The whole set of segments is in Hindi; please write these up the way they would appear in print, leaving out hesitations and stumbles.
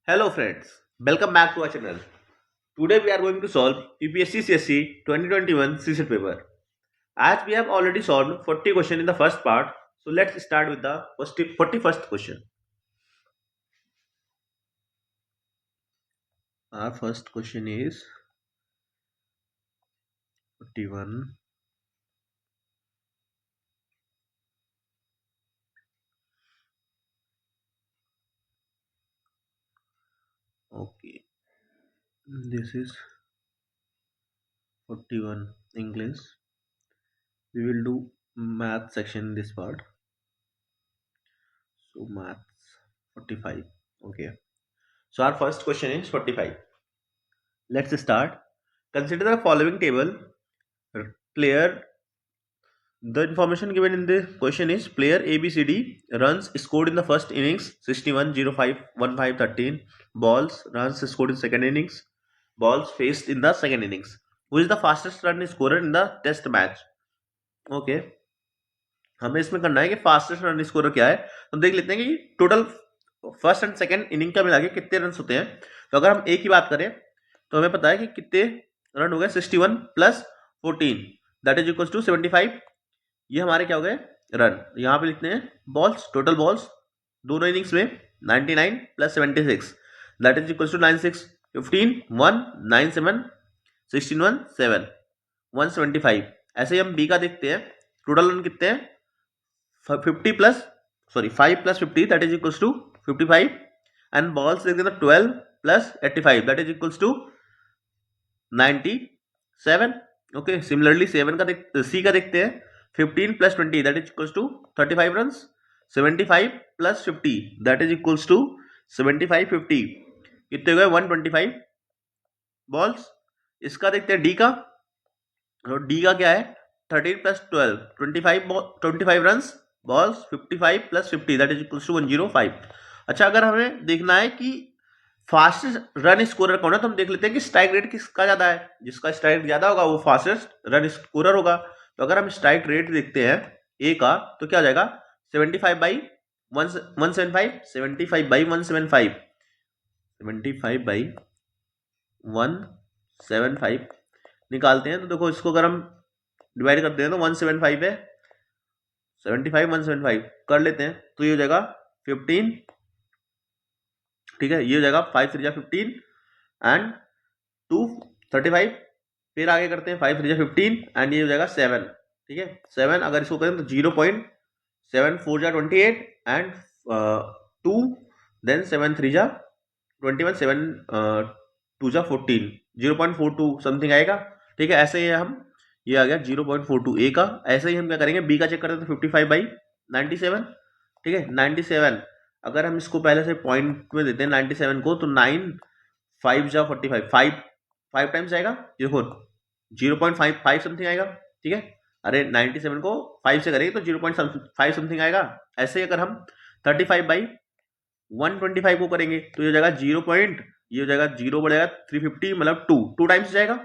Hello friends, welcome back to our channel. Today we are going to solve UPSC CSC 2021 CSET paper. As we have already solved 40 questions in the first part, so let's start with the 41st question. Our first question is 41. Okay, this is 41 English. We will do math section in this part. So maths 45. Okay. So our first question is 45. Let's start. Consider the following table. Player The information given in the question is player ABCD runs scored in the first innings 61, 05, 15, 13. Balls runs scored in second innings. Balls faced in the second innings. Who is the fastest run scorer in the test match? Okay हमें इसमें करना है कि फास्टेस्ट रन स्कोरर क्या है. हम देख लेते हैं कि total first and second inning का मिला के कितने रन होते हैं. तो अगर हम एक की बात करें तो हमें पता है कि कितने रन हो गए 61 plus 14 that is equal to 75. ये हमारे क्या हो गए रन. यहाँ पे लिखते हैं बॉल्स, टोटल बॉल्स दोनों इनिंग्स में 99 plus 76 that is equal to 96. 15 1 9 7 16 1 7 175. ऐसे ही हम बी का देखते हैं. टोटल रन कितने हैं 50 plus 5 plus 50 that is equal to 55. And balls देखते हैं 12 plus 85 that is equal to 97. Okay similarly C का देखते हैं 15 plus 20 that is equals to 35 runs. 75 plus 50 that is equals to 75 50 कितने गए 125 बॉल्स. इसका देखते हैं डी का. और डी का क्या है 13 plus 12 25 runs balls 55 plus 50 that is equals to 105. अच्छा अगर हमें देखना है कि फास्टेस्ट रन स्कोरर कौन है तो हम देख लेते हैं कि स्ट्राइक रेट किसका ज्यादा है. जिसका स्ट्राइक ज्यादा होगा वो फास्टेस्ट रन स्कोरर होगा. तो अगर हम स्ट्राइक रेट देखते हैं ए का तो क्या हो जाएगा 75 बाई 175 75 बाई 175 75 बाई 175 निकालते हैं. तो देखो इसको अगर हम डिवाइड करते हैं तो 175 है 75 175 कर लेते हैं तो ये हो जाएगा 15. ठीक है ये हो जाएगा 5 3 15 एंड 2 35. फिर आगे करते हैं 5 3 15 एंड ये हो जाएगा 7. ठीक है 7 अगर इसको करें तो 0.7 4 28 एंड 2 देन 7 3 21 7 2 14 0.42 समथिंग आएगा. ठीक है ऐसे ही हम ये आ गया 0.42 ए का. ऐसे ही हम क्या करेंगे बी का चेक करते हैं तो 55 बाई 97. ठीक है 97 अगर हम इसको पहले से पॉइंट में देते हैं 97 को तो 9 5 45 5 टाइम्स आएगा. देखो 0.55 समथिंग आएगा. ठीक है अरे 97 को 5 से करेंगे तो 0.5 समथिंग आएगा. ऐसे ही अगर हम 35 बाई 125 को करेंगे तो ये हो जाएगा ये हो जाएगा 0 बढ़ेगा 350 मतलब 2 टाइम्स जाएगा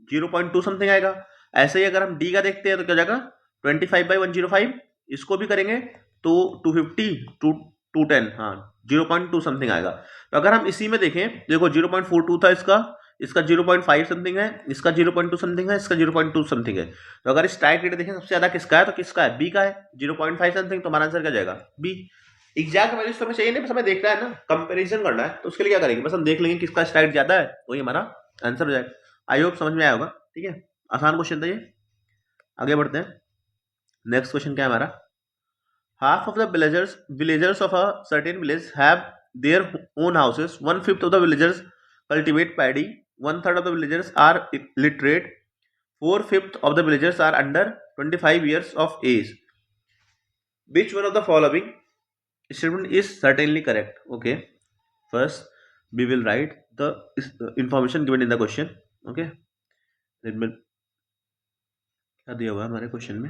0.2 समथिंग आएगा. ऐसे ही अगर हम डी का देखते हैं तो क्या हो जाएगा 25 बाई 105 इसको भी करेंगे तो 250 210 हाँ 0.2 समथिंग आएगा. तो अगर हम इसी में देखें देखो 0.42 था इसका 0.5 समथिंग है, इसका 0.2 समथिंग है, इसका 0.2 समथिंग है. तो अगर स्ट्राइक रेट देखें सबसे ज्यादा किसका है तो किसका है बी का है 0.5 समथिंग. तो हमारा आंसर क्या जाएगा बी. एग्जैक्ट वैल्यूज तो हमें चाहिए नहीं बस हमें देखना है ना कंपैरिजन करना है. तो उसके लिए क्या करेंगे बस हम देख लेंगे किसका स्ट्राइक ज्यादा है वही हमारा आंसर हो जाएगा. आई होप समझ में आया होगा. ठीक है आसान क्वेश्चन था ये. आगे बढ़ते हैं. नेक्स्ट क्वेश्चन क्या है हमारा. Half of the villagers of a certain village have their own houses. 1/5 of the villagers cultivate paddy. 1/3 of the villagers are illiterate. 4/5 of the villagers are under 25 years of age. Which one of the following statement is certainly correct? Okay. First, we will write the information given in the question. Okay. Then क्या दिया हुआ है हमारे क्वेश्चन में.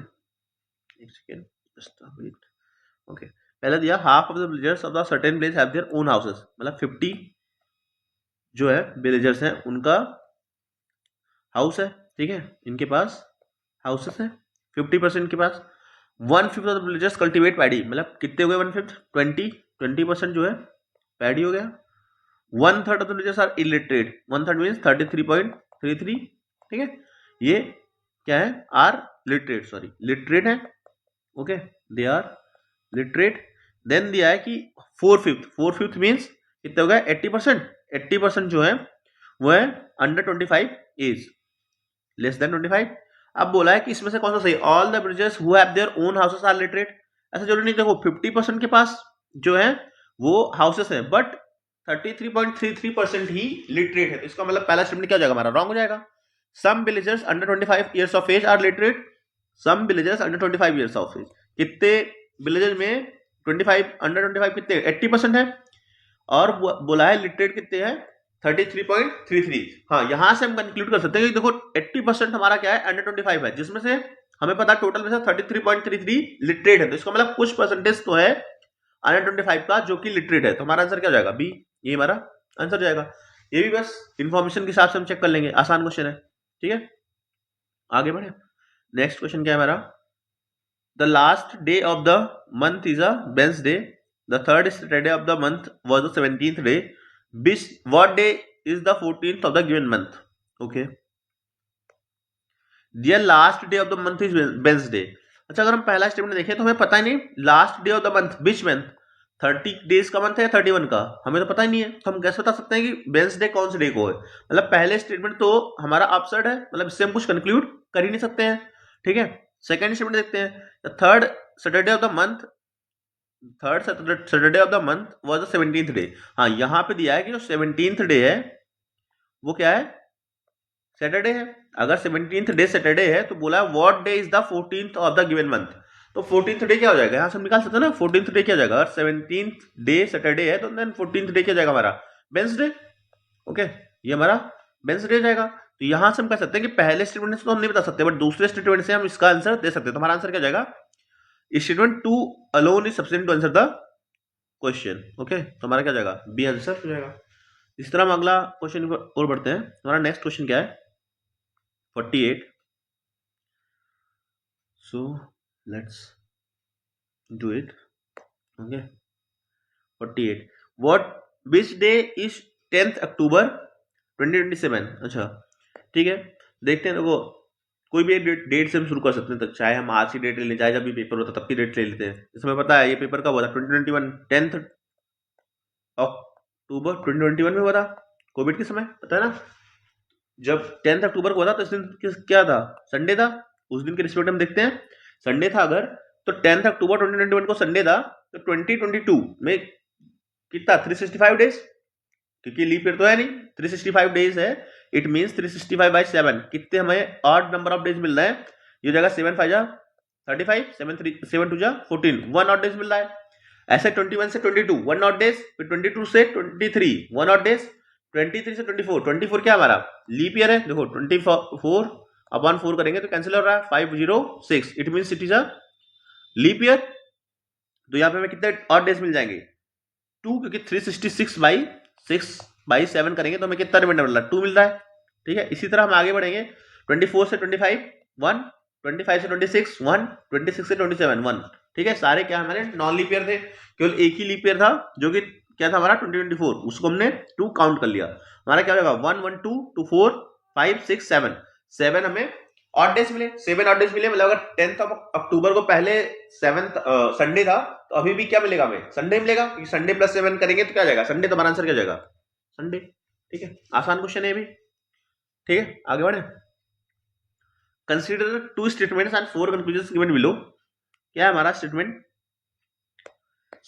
एक सेकेंड जस्ट वेट. ओके पहले दिया half of the villagers of the certain village have their own houses. मतलब 50 जो है विलेजर्स हैं उनका हाउस है. ठीक है इनके पास हाउसेस है 50% के पास. 1/5 of the villagers cultivate paddy मतलब कितने हो गए 1/5 20% जो है पैडी हो गया. 1/3 of the villagers are illiterate, 1/3 means 33.33, ठीक है। ये क्या है, आर लिटरेट, सॉरी लिटरेट है, okay, they are literate. Then दिया है कि 4/5 मीन्स कितने हो गए 80%, 80% जो है वो है अंडर 25 एज, लेस देन 25। अब बोला है कि इसमें से कौन सा सही, all the villagers who have their own houses are literate. ऐसा जरूरी नहीं, देखो 50% के पास जो है वो हाउसेस है, बट 33.33% ही लिटरेट है, तो इसका मतलब पहला स्टेटमेंट क्या हो जाएगा हमारा, रॉन्ग हो जाएगा। Some villagers under 25 years of age are literate, some villagers under 25 years of age, कितने विलेजर्स में 25 अंडर 25 कितने 80% है, और बोला है लिटरेट कितने हैं 33.33। हाँ, यहां से हम कंक्लूड कर सकते हैं कि देखो 80% हमारा क्या है अंडर 25 है, जिसमें से हमें पता टोटल में से 33.33 लिटरेट है, तो इसका मतलब कुछ परसेंटेज तो है अंडर 25 का जो कि लिटरेट है, तो हमारा आंसर क्या हो जाएगा, बी, ये हमारा आंसर जाएगा। ये भी बस इंफॉर्मेशन के हिसाब से हम चेक कर लेंगे, आसान क्वेश्चन है, ठीक है। आगे बढ़े, नेक्स्ट क्वेश्चन क्या है हमारा, the last day of the month is a Wednesday, the third Saturday of the month was the 17th day, what day is the 14th of the given month, okay, their last day of the month is Wednesday। अच्छा, अगर हम पहला स्टेटमेंट देखें तो हमें पता ही नहीं last day of the month, which month, 30 days का मंथ है या 31 का, हमें तो पता ही नहीं है, तो हम कैसे बता सकते हैं कि वेडनेसडे कौन से डे को है, मतलब पहले स्टेटमेंट तो हमारा अपसर्ड है, मतलब इससे हम कुछ कंक्लूड कर ही नहीं सकते हैं, ठीक है। सेकंड स्टेटमेंट देखते हैं, third Saturday of the month, third Saturday of the month was the 17th day. हाँ, यहाँ पे दिया है कि जो 17th डे है वो क्या है, सैटरडे है। अगर 17th डे सैटरडे है तो बोला what day is the 14th of the given month, तो 14th डे क्या हो जाएगा, यहाँ से हम निकाल सकते हैं ना, 14th डे क्या हो जाएगा, अगर 17th डे सैटरडे है तो देन 14th डे क्या जाएगा हमारा वेडनेसडे, ओके, ये हमारा वेडनेसडे जाएगा। तो यहाँ से हम कह सकते हैं कि पहले स्टेटमेंट से तो हम नहीं बता सकते, बट दूसरे स्टेटमेंट से हम इसका आंसर दे सकते हैं, तो हमारा आंसर क्या जाएगा, statement 2 alone is sufficient to answer the question, okay, तो हमारा क्या जाएगा, बी आंसर हो जाएगा। इस तरह हम अगला क्वेश्चन और बढ़ते हैं, हमारा नेक्स्ट क्वेश्चन क्या है 48, so let's do it, okay, 48, what which day is 10th October 2027। अच्छा, ठीक है, देखते हैं, देखो कोई भी डेट से हम शुरू कर सकते हैं, तो चाहे हम आज की डेट ले लें, चाहे जब भी पेपर होता तब की डेट ले लेते हैं, इसमें पता है ये पेपर कब हुआ था 2021 10th अक्टूबर 2021 में हुआ था, कोविड के समय, पता है ना, जब 10th अक्टूबर को हुआ था तो इस दिन क्या था, संडे था, उस दिन के रिस्पेक्ट हम देखते हैं संडे था अगर, तो 10th अक्टूबर 2021 को संडे था, तो 2022 में कितना 365 डेज, क्योंकि लीप ईयर तो है नहीं, 365 डेज है, इट मींस 365/7 कितने हमें ऑड नंबर ऑफ डेज मिल रहा है, ये जगह 7 5 जा 35, 7 2 जा 14, 1 ऑड डेज मिल रहा है। ऐसे 21 से 22 1 ऑड डेज, फिर 22 से 23 1 ऑड डेज, 23 से 24 क्या हमारा लीप ईयर है, देखो 24/4 करेंगे तो कैंसिल हो रहा है 506, it means it is a leap year. तो यहाँ पे हमें कितने ऑड डेज मिल जाएंगे 2, क्योंकि 366/6/7 करेंगे तो हमें कितना रिमाइंडर मिल रहा है 2 मिल रहा है, ठीक है। इसी तरह हम आगे बढ़ेंगे 24 से 25 1, 25 से 26 1, 26 से 27 1, ठीक है, सारे क्या हमारे नॉन लीप ईयर थे, केवल एक ही लीप ईयर था जो कि क्या था हमारा 2024, उसको हमने 2 काउंट कर लिया, हमारा क्या होगा 1 1 2 2 4 5 6 7 हमें ऑड डेज मिले, 7 ऑड डेज मिले, मतलब अगर 10th अक्टूबर को पहले 7th संडे था तो अभी भी क्या मिलेगा हमें संडे मिलेगा, क्योंकि संडे प्लस 7 करेंगे तो क्या जाएगा संडे, तो हमारा आंसर क्या जाएगा संडे, ठीक है, आसान क्वेश्चन है ये भी, ठीक है। आगे बढ़े, consider 2 statements and 4 conclusions given below, क्या है हमारा statement,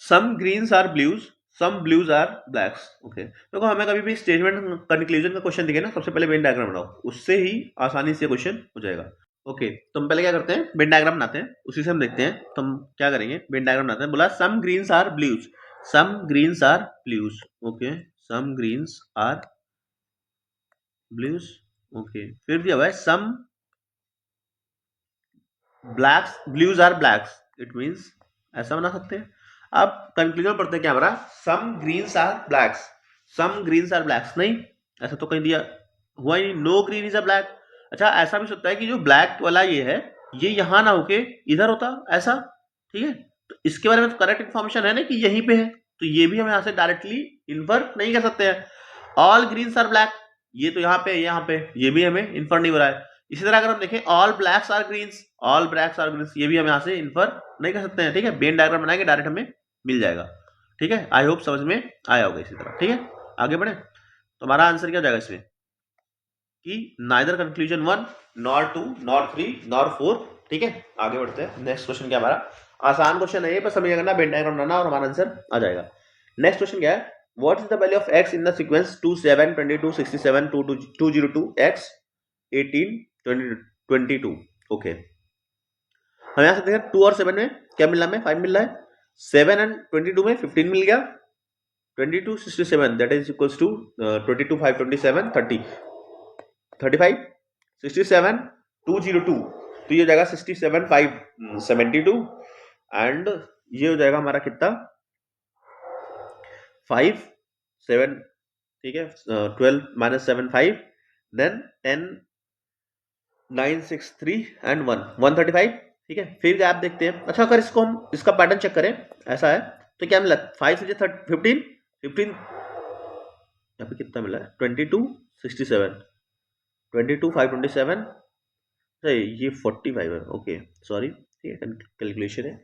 some greens are blues some blues are blacks, okay. देखो हमें कभी भी स्टेटमेंट कंक्लूजन का क्वेश्चन दिखे ना, सबसे पहले वेन डायग्राम बनाओ, उससे ही आसानी से क्वेश्चन हो जाएगा, ओके। तो हम पहले क्या करते हैं वेन डायग्राम बनाते हैं, उसी से हम देखते हैं, तो हम क्या करेंगे वेन डायग्राम बनाते हैं, बोला some greens are blues some greens are blues, okay, some greens are blues, okay, फिर दिया हुआ है some blacks blues are blacks, it means ऐसा बना सकते हैं। अब कंक्लूजन पढ़ते हैं क्या हमारा, some greens are blacks some greens are blacks, नहीं ऐसा तो कहीं दिया हुआ ही, no green is a black. अच्छा, ऐसा भी सकता है कि जो ब्लैक वाला ये है ये यहां ना होके इधर होता, ऐसा, ठीक है, तो इसके बारे में तो करेक्ट इन्फॉर्मेशन है ना कि यहीं पे है, तो ये भी हम यहाँ से डायरेक्टली इन्फर नहीं कर सकते हैं। ऑल ग्रीन्स आर ब्लैक, ये तो यहाँ पे ये भी हमें इन्फर नहीं हो रहा है। इसी तरह अगर हम देखें all blacks are greens, all blacks are greens, ये भी हम यहाँ से इन्फर नहीं कर सकते हैं, ठीक है। वेन डायग्राम बनाएंगे डायरेक्ट हमें मिल जाएगा, ठीक है। आई होप समझ में आया होगा इसी तरह, ठीक है। आगे बढ़े तो हमारा आंसर क्या जाएगा इसमें कि neither conclusion 1 nor 2 nor 3 nor 4, ठीक है। आगे बढ़ते हैं। नेक्स्ट क्वेश्चन क्या हमारा, आसान क्वेश्चन है ये, बस हमें करना वेन डायग्राम बनाना और हमारा आंसर आ जाएगा। नेक्स्ट क्वेश्चन क्या है, what is the value of x in the sequence 2 7 22 67 202 x 18 22। Okay, हम यहाँ से देखें 2 और 7 में क्या मिल रहा है, 5 मिल रहा है। 7 एंड 22 में 15 मिल गया, 22 67 दैट इज इक्वल्स टू 22 5 27 30 35 67 202, तो ये हो जाएगा 67 5 72 एंड ये हो जाएगा हमारा कितना 5 7, ठीक है। 12 माइनस 7 5 देन 10 9 6 3 एंड 1 135, ठीक है। फिर गैप देखते हैं। अच्छा अगर इसको हम इसका पैटर्न चेक करें ऐसा है तो क्या मिला 5 से 15 15 यहाँ पे कितना मिला है 22 67 22 5 27, ये 45 है, ओके सॉरी, ठीक है कैलकुलेशन है।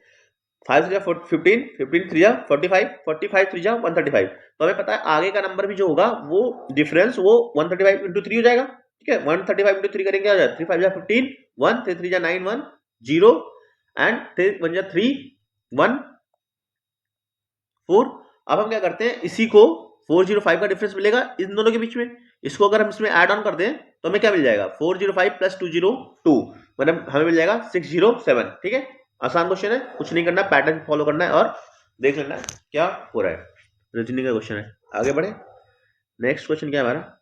5 से 15 15 3 45 45 3 135, तो हमें पता है आगे का नंबर भी जो होगा वो डिफरेंस वो 135 इंटू 3 हो जाएगा, ठीक है। 135 इंटू 3 करेंगे क्या हो जाएगा 3 5 15 1 3 3 9 1 0 एंड 3 1 3 1 4। अब हम क्या करते हैं इसी को 405 का डिफरेंस मिलेगा इन दोनों के बीच में, इसको अगर हम इसमें ऐड ऑन कर दें तो हमें क्या मिल जाएगा 405 प्लस 202, मतलब हमें मिल जाएगा 607, ठीक है। आसान क्वेश्चन है, कुछ नहीं करना, पैटर्न फॉलो करना है और देख लेना है क्या हो रहा है। रीजनिंग का क्वेश्चन है, आगे बढ़े। नेक्स्ट क्वेश्चन क्या है हमारा,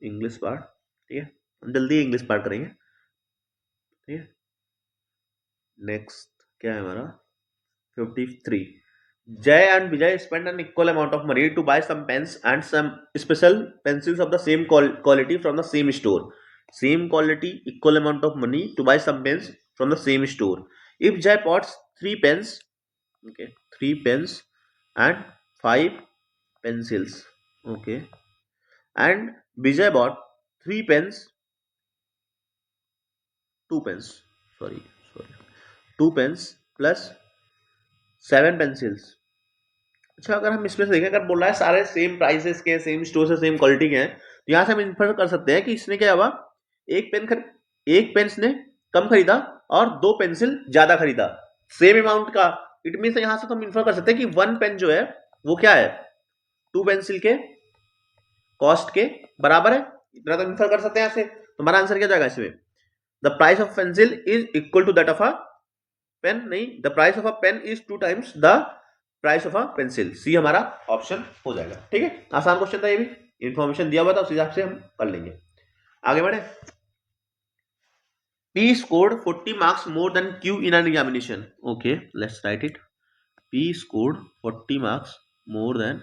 इंग्लिश पार्ट, ठीक है। हम जल्दी इंग्लिश पार्ट करेंगे, ठीक है। नेक्स्ट क्या है हमारा 53, Jay and Vijay spent an equal amount of money to buy some pens and some special pencils of the same quality from the same store. Same quality, equal amount of money to buy some pens from the same store. If Jay bought 3 pens, okay, 3 pens and 5 pencils, okay, and Vijay bought 3 pens, 2 pens, sorry, 2 pens plus 7 pencils. अच्छा अगर हम इसमें से देखें, अगर बोल रहा है सारे सेम प्राइसेस के, सेम स्टोर से सेम क्वालिटी के हैं, तो यहाँ से हम इन्फर कर सकते हैं कि इसने क्या हुआ, एक पेन ने कम खरीदा और 2 पेंसिल ज्यादा खरीदा सेम अमाउंट का। इट मीन यहाँ से तो हम इन्फर कर सकते हैं कि 1 पेन जो है वो क्या है 2 पेंसिल के कॉस्ट के बराबर है, इतना तो इन्फर कर सकते हैं यहाँ से। तो हमारा आंसर क्या जाएगा इसमें, the price of pencil is equal to that of a pen, नहीं, the price of a pen is 2 times the price of a pencil. C हमारा ऑप्शन हो जाएगा, ठीक है। आसान क्वेश्चन था ये भी, इंफॉर्मेशन दिया हुआ था उस हिसाब से हम कर लेंगे। आगे बढ़े। P scored 40 marks more than Q in an examination. Okay, let's write it. P scored 40 marks more than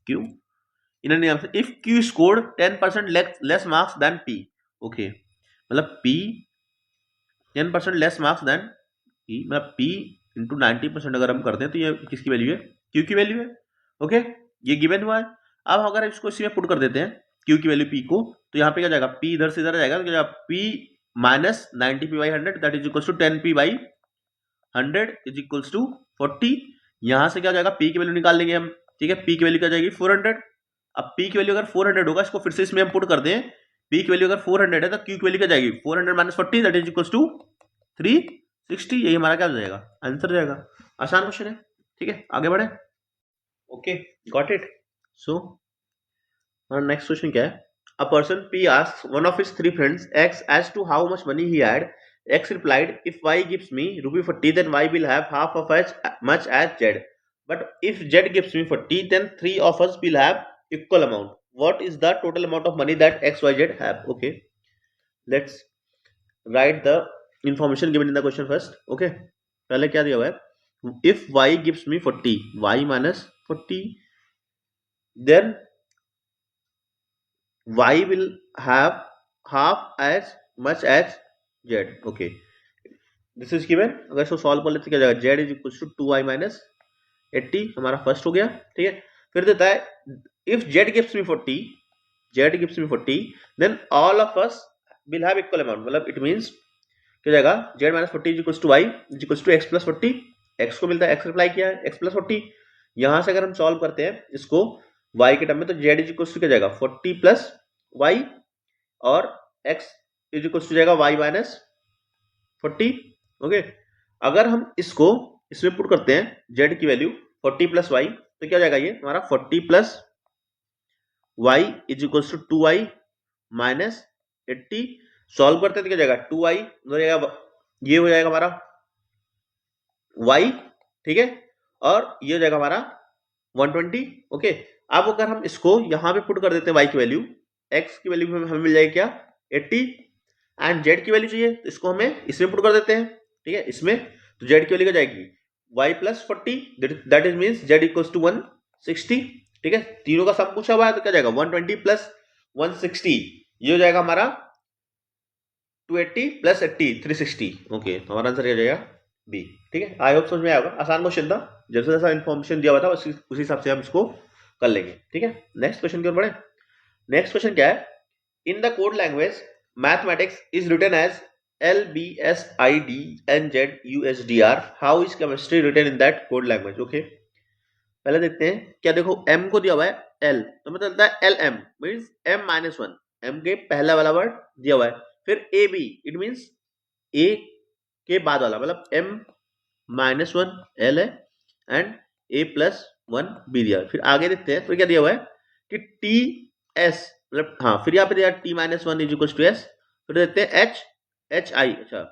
Q in an examination if Q scored 10% less marks than P. Okay, मतलब P 10% less marks than P, मतलब P इंटू 90% अगर हम करते हैं तो ये किसकी वैल्यू है, Q की वैल्यू है, ओके। ये गिवन हुआ है। अब अगर इसको इसी में पुट कर देते हैं Q की वैल्यू P को, तो यहाँ पे क्या जाएगा P इधर से इधर जाएगा, तो क्या P minus 90P by 100 that is equals to 10P by 100 is equals to 40। यहाँ से क्या जाएगा P की वैल्यू निकाल लेंगे हम, ठीक है। P की वैल्यू क्या जाएगी 400। अब P की वैल्यू अगर 400 होगा, इसको फिर से इसमें हम पुट कर दें, P की वैल्यू अगर 400 है तो Q की वैल्यू क्या जाएगी 400 minus 40 that is equals to 360। यही हमारा क्या हो जाएगा आंसर जाएगा। आसान क्वेश्चन है, ठीक है। आगे बढ़े, ओके गॉट इट। सो हमारा नेक्स्ट क्वेश्चन क्या है, a person P asks one of his 3 friends X as to how much money he had. X replied, if Y gives me rupee 40 then Y will have half of as much as Z, but if Z gives me 40 then 3 of us will have equal amount. What is the total amount of money that X Y Z have? Okay, let's write the information given in the question first. Okay, पहले क्या दिया हुआ है, if Y gives me 40, Y minus 40, then Y will have half as much as Z. Okay, this is given। अगर इसको सॉल्व कर लेते क्या जाएगा, Z is equals to 2Y minus 80 हमारा फर्स्ट हो गया, ठीक है। फिर देता है if z gives me 40, z gives me 40 then all of us will have equal amount, मतलब इट मींस क्या जाएगा z minus 40 is equals to y is equals to x plus 40, x को मिलता है x अप्लाई किया है x प्लस 40। यहां से अगर हम सॉल्व करते हैं इसको y के टर्म में तो z इज इक्वल्स टू क्या जाएगा 40 प्लस y और x इज इक्वल्स टू जाएगा y माइनस 40, ओके। अगर हम इसको इसमें पुट करते हैं z की वैल्यू 40 प्लस y तो क्या जाएगा ये हमारा 40 plus y is equals to 2y minus 80। Solve करते हैं तो क्या जाएगा 2y ये हो जाएगा हमारा y, ठीक है, और ये हो जाएगा हमारा 120, ओके। अब अगर हम इसको यहां पे पुट कर देते हैं y की वैल्यू, x की वैल्यू हमें मिल जाएगी क्या 80 एंड z की वैल्यू चाहिए तो इसको हमें इसमें पुट कर देते हैं, ठीक है, इसमें तो z की वैल्यू क्या जाएगी y plus 40 that is means z equals to 160, ठीक है। तीनों का सम पूछा हुआ है तो क्या जाएगा 120 प्लस 160 ये हो जाएगा हमारा 280 प्लस 80 360, ओके। तो हमारा आंसर क्या जाएगा बी, ठीक है। आई होप समझ में आएगा, आसान क्वेश्चन था, जैसा जैसा इन्फॉर्मेशन दिया हुआ था उसी हिसाब से हम इसको कर लेंगे, ठीक है। नेक्स्ट क्वेश्चन की ओर बढ़े। नेक्स्ट क्वेश्चन क्या है, in the code language mathematics is written as LBSIDNZUSDR, how is chemistry written in that code language, okay. पहले देखते हैं, क्या देखो m को दिया हुआ है l तो मतलब चलता है LM means m minus 1, m के पहला वाला वर्ड दिया हुआ है, फिर AB इट मींस a के बाद वाला मतलब m माइनस 1 l है एंड a प्लस 1 b दिया है। फिर आगे देखते हैं, फिर क्या दिया हुआ है कि TS मतलब हाँ, फिर यहाँ पे दिया t minus 1 is equal to s, फिर देखते हैं HI, अच्छा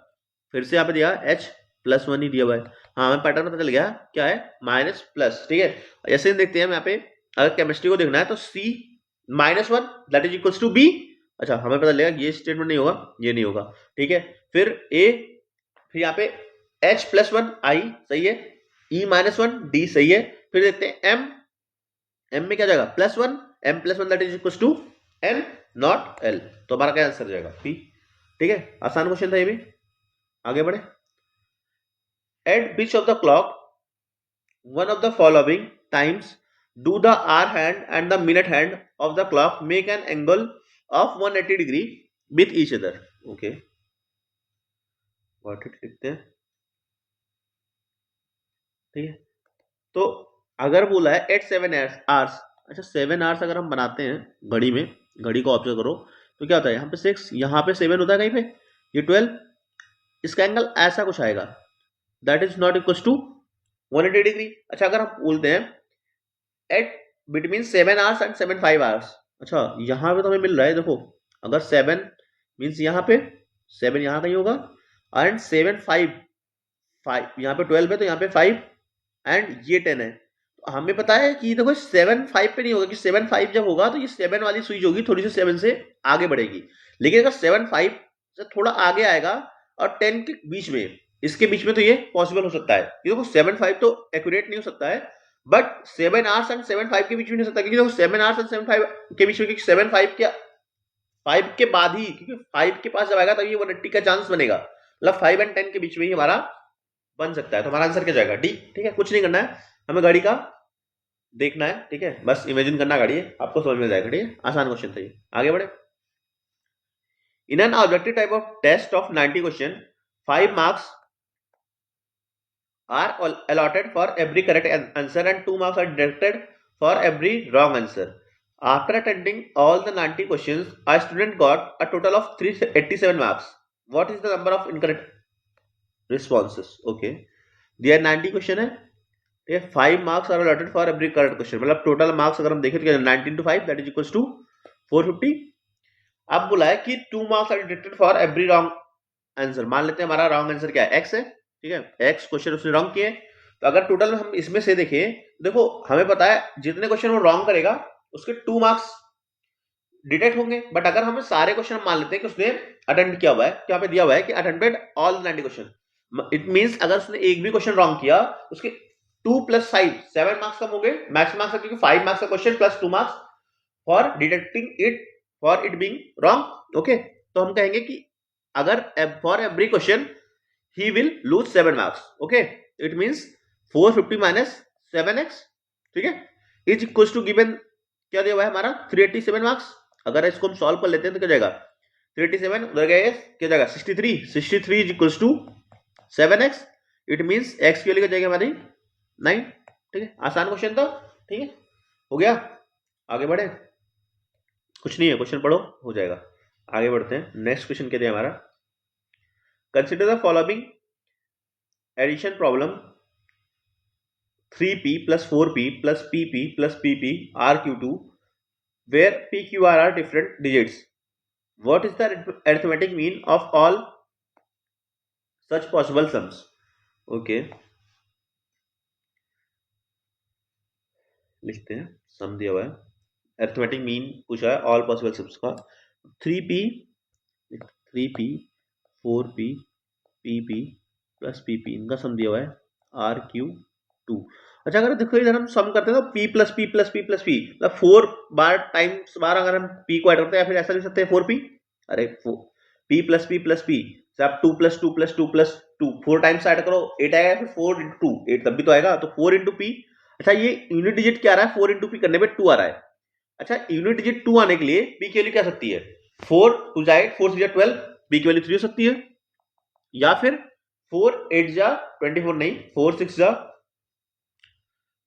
फिर से यहाँ पे दिया h प्लस 1 ही दिया हुआ है, हाँ हमें पैटर्न पता चल गया क्या है माइनस प्लस, ठीक है। ऐसे देखते हैं हम यहाँ पे, अगर केमिस्ट्री को देखना है तो C minus 1 that is equals to B, अच्छा हमें पता लगेगा ये स्टेटमेंट नहीं होगा, ये नहीं होगा, ठीक है। फिर A, फिर यहाँ पे H प्लस 1 I सही है, E माइनस 1 D सही है, फिर देखते हैं M में क्या जाएगा plus 1, M plus 1 that is equals to N not L, तो हमारा क्या आंसर जाएगा P, ठीक है। आसान क्वेश्चन था ये भी, आगे बढ़े। At which of the clock one of the following times do the hour hand and the minute hand of the clock make an angle of 180 degree with each other, okay, what it लिखते हैं, ठीक है। तो अगर बोला है एट 7 आवर्स, अच्छा 7 आवर्स अगर हम बनाते हैं घड़ी में, घड़ी को ऑब्जर्व करो तो क्या होता है यहाँ पे 6 यहाँ पे 7 होता है कहीं पे, ये 12, इसका एंगल ऐसा कुछ आएगा that is not equal to 180 degree. अच्छा अगर हम बोलते हैं at between 7 hours and 7-5 hours, अच्छा यहाँ पे तो हमें मिल रहा है, देखो अगर 7 मीन्स यहाँ पे 7 यहाँ कहीं होगा एंड 7-5 यहाँ पे 12 है तो यहाँ पे 5 एंड ये 10 है, तो हमें पता है कि देखो 7-5 पे नहीं होगा, कि 7-5 जब होगा तो ये 7 वाली स्विच होगी थोड़ी सी 7 से आगे बढ़ेगी, लेकिन अगर 7-5 से थोड़ा आगे आएगा और 10 के बीच में, इसके बीच में तो ये पॉसिबल हो सकता है, देखो 7-5 तो एक्यूरेट नहीं हो सकता है, बट 7 आवर्स एंड 7-5 के बीच में नहीं हो सकता, क्योंकि देखो 7 आवर्स एंड 7-5 के बीच में, क्योंकि 7-5 के 5 के बाद ही, क्योंकि 5 के पास जब आएगा तब ये 180 का चांस बनेगा, मतलब 5 एंड 10 के बीच में ही हमारा बन सकता है, तो हमारा आंसर क्या जाएगा डी, ठीक है। कुछ नहीं करना है, हमें गाड़ी का देखना है, ठीक है, बस इमेजिन करना गाड़ी है, आपको समझ में जाएगा, ठीक है। आसान क्वेश्चन था ये, आगे बढ़े। In an objective type of test of 90 question 5 marks are allotted for every correct answer and 2 marks are deducted for every wrong answer. After attending all the 90 questions, a student got a total of 387 marks. What is the number of incorrect responses? Okay, there 90 question है, ठीक है, 5 marks are allotted for every correct question, मतलब total marks अगर हम देखें तो 19 to 5 that is equals to 450। अब बोला है कि 2 marks are deducted for every wrong answer, मान लेते हैं हमारा wrong answer क्या है x है, ठीक है, x क्वेश्चन उसने रॉन्ग किए, तो अगर टोटल हम इसमें से देखें, देखो हमें पता है जितने क्वेश्चन वो रॉन्ग करेगा उसके 2 मार्क्स डिटेक्ट होंगे, बट अगर हम सारे क्वेश्चन मान लेते हैं कि उसने अटेंड किया हुआ है, यहाँ पे दिया हुआ है कि attended all 90 question, it means अगर उसने एक भी क्वेश्चन रॉन्ग किया उसके 2 + 5 7 मार्क्स कम हो गए, मैक्स मार्क्स क्योंकि 5 मार्क्स का question plus 2 marks for detecting it for it being wrong, okay. तो हम कहेंगे कि अगर for every question he will lose 7 marks, okay, it means 450 minus 7x, ठीक है, इज इक्वल टू गिवन क्या दिया हुआ है हमारा 387 मार्क्स। अगर इसको हम सॉल्व कर लेते हैं तो क्या जाएगा 387 उधर गए क्या जाएगा 63 is equal to 7x, it means x की वैल्यू क्या जाएगी हमारी 9, ठीक है, आसान क्वेश्चन था, ठीक है, हो गया, आगे बढ़े, कुछ नहीं है, क्वेश्चन पढ़ो हो जाएगा, आगे बढ़ते हैं। नेक्स्ट क्वेश्चन क्या दिया हमारा, consider the following addition problem 3p plus 4p plus pp plus pp rq2 where pqr are different digits. What is the arithmetic mean of all such possible sums? Okay, लिखते हैं, सम दिया हुआ है, अरिथमेटिक मीन पूछा है ऑल पॉसिबल सम्स का, 3p 4p pp plus pp इनका सम दिया हुआ है rq2। अच्छा अगर देखो इधर हम सम करते हैं तो p plus p plus p plus p मतलब 4 बार टाइम्स बार अगर हम p को ऐड करते हैं या फिर ऐसा लिख सकते हैं 4p, अरे p plus p plus p से आप 2 plus 2 plus 2 plus 2 4 times add करो 8 आएगा, फिर 4 इंटू 2 8 तब भी तो आएगा, तो 4 इंटू p। अच्छा ये यूनिट डिजिट क्या आ रहा है 4 इंटू p करने पे 2 आ रहा है। अच्छा यूनिट डिजिट 2 आने के लिए p की वैल्यू क्या सकती है 4 2 जा 8 4 6 12 p की वैल्यू 3 हो सकती है, या फिर 4 8 जा 24 नहीं 4 6 जा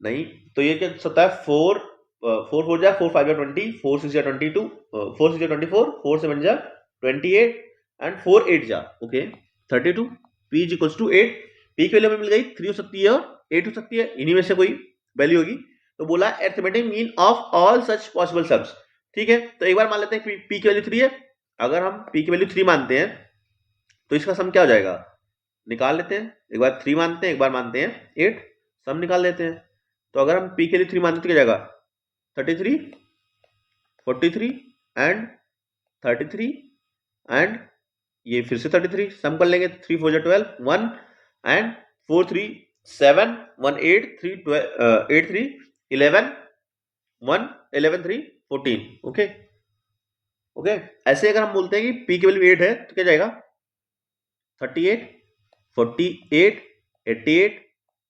नहीं, तो ये क्या सकता है 4 4 जा 4 5 जा 20 4 6 जा 22 4 6 जा 24 4 7 जा 28 एंड 4 8 जा okay 32 p is equals to 8, p की वैल्यू हमें मिल गई 3 हो सकती है और 8 हो सकती है, इन्हीं में से कोई वैल्यू होगी। तो बोला arithmetic mean of all such possible sums, ठीक है, तो एक बार मान लेते हैं p की वैल्यू 3 है, अगर हम p की वैल्यू 3 मानते हैं तो इसका सम क्या हो जाएगा, निकाल लेते हैं, एक बार 3 मानते हैं एक बार मानते हैं 8, सम निकाल लेते हैं। तो अगर हम p के लिए 3 मानते तो क्या जाएगा 33 43 एंड 33 एंड ये फिर से 33, सम कर लेंगे 3 4 12 1 एंड 4 3 7 1 8 3 8 3 11 1 11 3 14 ओके ओके। ऐसे अगर हम बोलते हैं कि p की वैल्यू 8 है तो क्या जाएगा 38 48 88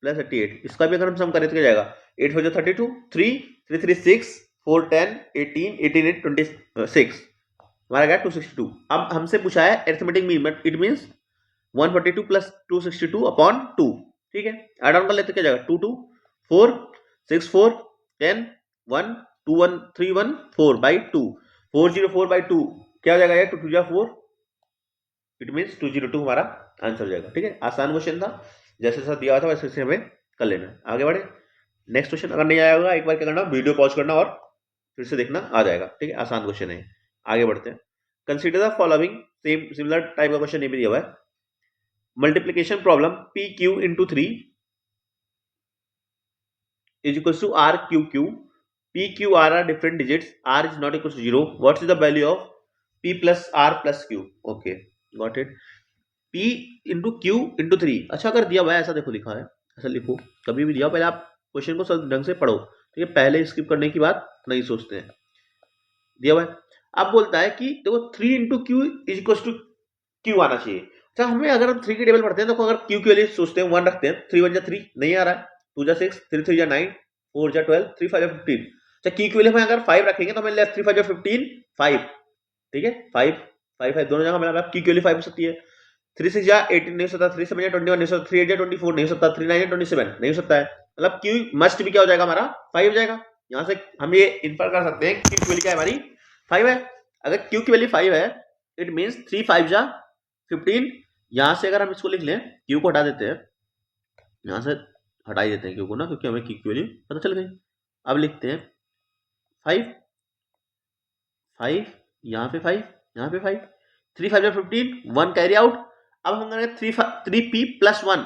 प्लस 88, इसका भी अगर हम सम करें तो क्या जाएगा 8 4 32 3 3 3 6 4 10 18 18 8 26 हमारा गया 262। अब हमसे पूछा है arithmetic mean, it means 142 plus 262 upon 2, ठीक है, ऐड ऑन कर लेते क्या जाएगा 2 2 4 6 4 10 1 2 1 3 1 4 बाई 2 404 बाई 2 क्या हो जाएगा ये 2 2 जा 4, इट मींस 202 हमारा आंसर हो जाएगा, ठीक है, आसान क्वेश्चन था, जैसे जैसा दिया था वैसे वैसे हमें कर लेना। आगे बढ़े, नेक्स्ट क्वेश्चन अगर नहीं आया होगा एक बार क्या करना वीडियो पॉज करना और फिर से देखना, आ जाएगा, ठीक है, आसान क्वेश्चन है। आगे बढ़ते हैं, consider the following, same similar type का क्वेश्चन ये भी दिया हुआ है, multiplication problem p q into 3 is equals to r q q, p q r are different digits, r is not equal to 0, what is the value of p plus r plus q, okay got it, p into q into 3। अच्छा अगर दिया हुआ है ऐसा देखो लिखा है, ऐसा लिखो, कभी भी दिया पहले आप क्वेश्चन को सब ढंग से पढ़ो, ठीक है, पहले स्किप करने की बात नहीं सोचते हैं, दिया हुआ है, अब बोलता है कि देखो 3 into Q is equal to Q आना चाहिए। अच्छा हमें अगर हम 3 की टेबल पढ़ते हैं तो अगर क्यू के लिए सोचते हैं 1 रखते हैं, 3 1 जा 3 नहीं आ रहा है, 2 जा 6 3 3 जा 9 4 जा 12 3 5 जा 15। अच्छा क्यू के लिए हम अगर 5 रखेंगे तो हमें 3 5 जा 15 5, ठीक है, 5 5 5 दोनों जगह हमें क्यू के लिए 5 हो सकती है, 3 6 जा 18 नहीं हो सकता, 3 7 जा 21 नहीं हो सकता, 3 8 जा 24 नहीं हो सकता, 3 9 जा 27 नहीं हो सकता है, मतलब क्यू मस्ट भी क्या हो जाएगा हमारा 5 हो जाएगा। यहाँ से हम ये इन्फर कर सकते हैं क्यू की वैल्यू क्या है हमारी 5 है, अगर क्यू की वैल्यू 5 है इट मींस 3 5 जा 15, यहां से अगर हम इसको लिख लें क्यू को हटा देते हैं, यहां से हटा ही देते हैं क्यू को ना, क्योंकि हमें क्यू की वैल्यू पता चल गई। अब लिखते हैं 5 5 यहाँ पे 5 यहाँ पे 5 3 5 जा 15 1 कैरी आउट। अब हम करेंगे 3p प्लस 1,